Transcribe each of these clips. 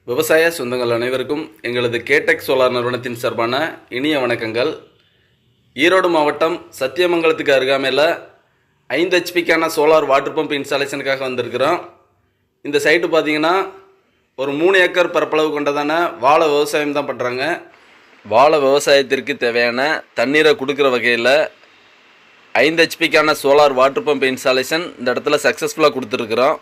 விவசாய சொந்தங்கள் அனைவருக்கும் எங்களது கேடெக் சோலார் நிறுவனத்தின் சார்பான இனிய வணக்கங்கள். ஈரோடு மாவட்டம் சத்தியமங்கலத்துக்கு அருகாமையில் 5 ஹெச்பிக்கான சோலார் வாட்டர் பம்ப் இன்ஸ்டாலேஷனுக்காக வந்திருக்கிறோம். இந்த சைட்டு பார்த்திங்கன்னா ஒரு 3 ஏக்கர் பரப்பளவு கொண்டதான வாழை விவசாயம் தான் பண்ணுறாங்க. வாழை விவசாயத்திற்கு தேவையான தண்ணீரை கொடுக்குற வகையில் 5 ஹெச்பிக்கான சோலார் வாட்டர் பம்ப் இன்ஸ்டாலேஷன் இந்த இடத்துல சக்ஸஸ்ஃபுல்லாக கொடுத்துருக்குறோம்.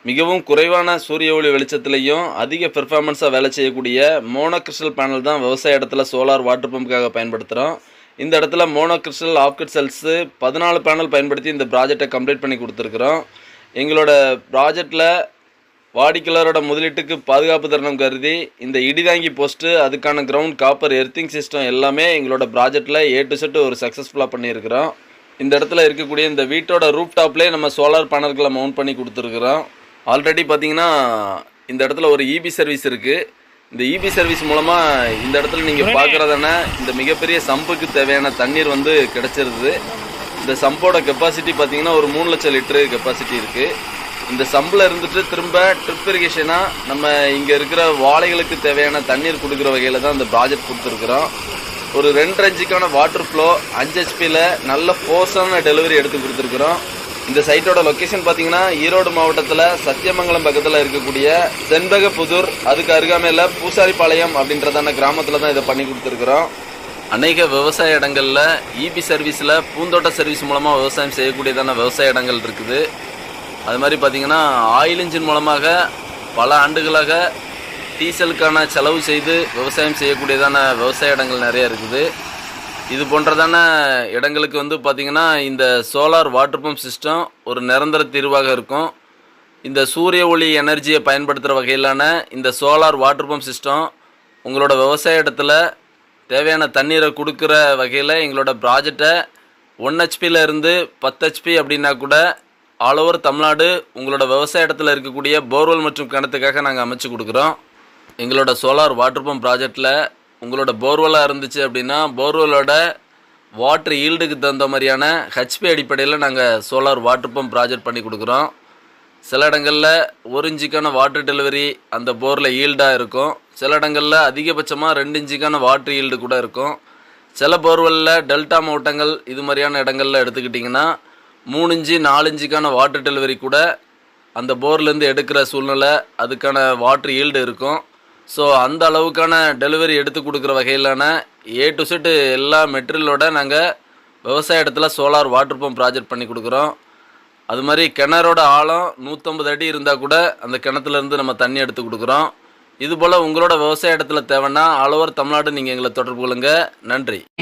மிகவும் குறைவான சூரிய ஒளி வெளிச்சத்துலேயும் அதிக பெர்ஃபார்மன்ஸாக வேலை செய்யக்கூடிய மோனோ கிறிஸ்டல் பேனல் தான் விவசாய இடத்துல சோலார் வாட்டர் பம்புக்காக பயன்படுத்துகிறோம். இந்த இடத்துல மோனோ கிறிஸ்டல் ஆஃப்கட் செல்ஸு 14 பேனல் பயன்படுத்தி இந்த ப்ராஜெக்டை கம்ப்ளீட் பண்ணி கொடுத்துருக்குறோம். எங்களோட ப்ராஜெக்டில் வாடிக்கையாளரோட முதலீட்டுக்கு பாதுகாப்பு தருணம் கருதி இந்த இடிதாங்கி போஸ்ட்டு, அதுக்கான கிரவுண்ட் காப்பர் எர்த்திங் சிஸ்டம் எல்லாமே எங்களோட ப்ராஜெக்டில் A to Z ஒரு சக்ஸஸ்ஃபுல்லாக பண்ணியிருக்கிறோம். இந்த இடத்துல இருக்கக்கூடிய இந்த வீட்டோட ரூப் டாப்லேயே நம்ம சோலார் பேனல்களை மவுண்ட் பண்ணி கொடுத்துருக்குறோம். ஆல்ரெடி பார்த்தீங்கன்னா இந்த இடத்துல ஒரு இபி சர்வீஸ் இருக்குது. இந்த இபி சர்வீஸ் மூலமாக இந்த இடத்துல நீங்கள் பார்க்குறதான இந்த மிகப்பெரிய சம்புக்கு தேவையான தண்ணீர் கிடச்சிருது. இந்த சம்போட கெப்பாசிட்டி பார்த்தீங்கன்னா ஒரு 3 லட்சம் லிட்டரு கெப்பாசிட்டி இருக்குது. இந்த சம்பில் இருந்துட்டு திரும்ப ட்ரிப் இரிகேஷனாக நம்ம இங்கே இருக்கிற வாழைகளுக்கு தேவையான தண்ணீர் கொடுக்குற வகையில் தான் இந்த ப்ராஜெக்ட் கொடுத்துருக்குறோம். ஒரு 2.5 இன்ச்சுக்கான வாட்டர் ஃப்ளோ 5 ஹெச்பியில் நல்ல ஃபோர்ஸான டெலிவரி எடுத்து கொடுத்துருக்குறோம். இந்த சைட்டோட லொக்கேஷன் பார்த்தீங்கன்னா ஈரோடு மாவட்டத்தில் சத்தியமங்கலம் பக்கத்தில் இருக்கக்கூடிய செண்பகப்புதூர், அதுக்கு அருகாமையில் பூசாரிப்பாளையம் அப்படின்றதான கிராமத்தில் தான் இதை பண்ணி கொடுத்துருக்குறோம். அநேக விவசாய இடங்களில் இபி சர்வீஸில் பூந்தோட்ட சர்வீஸ் மூலமாக விவசாயம் செய்யக்கூடியதான விவசாய இடங்கள் இருக்குது. அது மாதிரி பார்த்திங்கன்னா ஆயில் இன்ஜின் மூலமாக பல ஆண்டுகளாக டீசலுக்கான செலவு செய்து விவசாயம் செய்யக்கூடியதான விவசாய இடங்கள் நிறைய இருக்குது. இது போன்றதான இடங்களுக்கு பார்த்திங்கன்னா இந்த சோலார் வாட்டர் பம்ப் சிஸ்டம் ஒரு நிரந்தர தீர்வாக இருக்கும். இந்த சூரிய ஒளி எனர்ஜியை பயன்படுத்துகிற வகையிலான இந்த சோலார் வாட்டர் பம்ப் சிஸ்டம் உங்களோட விவசாய இடத்துல தேவையான தண்ணீரை கொடுக்குற வகையில் எங்களோட ப்ராஜெக்டை 1 ஹெச்பியில் இருந்து 10 ஹெச்பி அப்படின்னா கூட ஆல் ஓவர் தமிழ்நாடு உங்களோட விவசாய இடத்துல இருக்கக்கூடிய போர்வெல் மற்றும் கிணத்துக்காக நாங்கள் அமைச்சு கொடுக்குறோம். எங்களோட சோலார் வாட்டர் பம்ப் ப்ராஜெக்டில் உங்களோட போர்வெல்லாக இருந்துச்சு அப்படின்னா போர்வெல்லோட வாட்டர் ஈல்டுக்கு தகுந்த மாதிரியான ஹெச்பி அடிப்படையில் நாங்கள் சோலார் வாட்டர் பம்ப் ப்ராஜெக்ட் பண்ணி கொடுக்குறோம். சில இடங்களில் 1 இன்ச்சுக்கான வாட்டர் டெலிவரி அந்த போரில் ஈல்டாக இருக்கும். சில இடங்களில் அதிகபட்சமாக 2 இன்ச்சுக்கான வாட்டர் ஈல்டு கூட இருக்கும். சில போர்வெல்லில் டெல்டா மாவட்டங்கள் இது மாதிரியான இடங்களில் எடுத்துக்கிட்டிங்கன்னா 3 இன்ச்சு 4 இன்ச்சுக்கான வாட்டர் டெலிவரி கூட அந்த போர்லேருந்து எடுக்கிற சூழ்நிலை, அதுக்கான வாட்டர் ஈல்டு இருக்கும். ஸோ அந்த அளவுக்கான டெலிவரி எடுத்து கொடுக்குற வகையிலான A to Z எல்லா மெட்டீரியலோட நாங்கள் விவசாய இடத்துல சோலார் வாட்டர் பம்ப் ப்ராஜெக்ட் பண்ணி கொடுக்குறோம். அது மாதிரி கிணறோட ஆழம் 150 அடி இருந்தால் கூட அந்த கிணத்துலேருந்து நம்ம தண்ணி எடுத்து கொடுக்குறோம். இதுபோல் உங்களோட விவசாய இடத்துல தேவைன்னா ஆல் ஓவர் தமிழ்நாடு நீங்கள் எங்களை தொடர்பு கொள்ளுங்கள். நன்றி.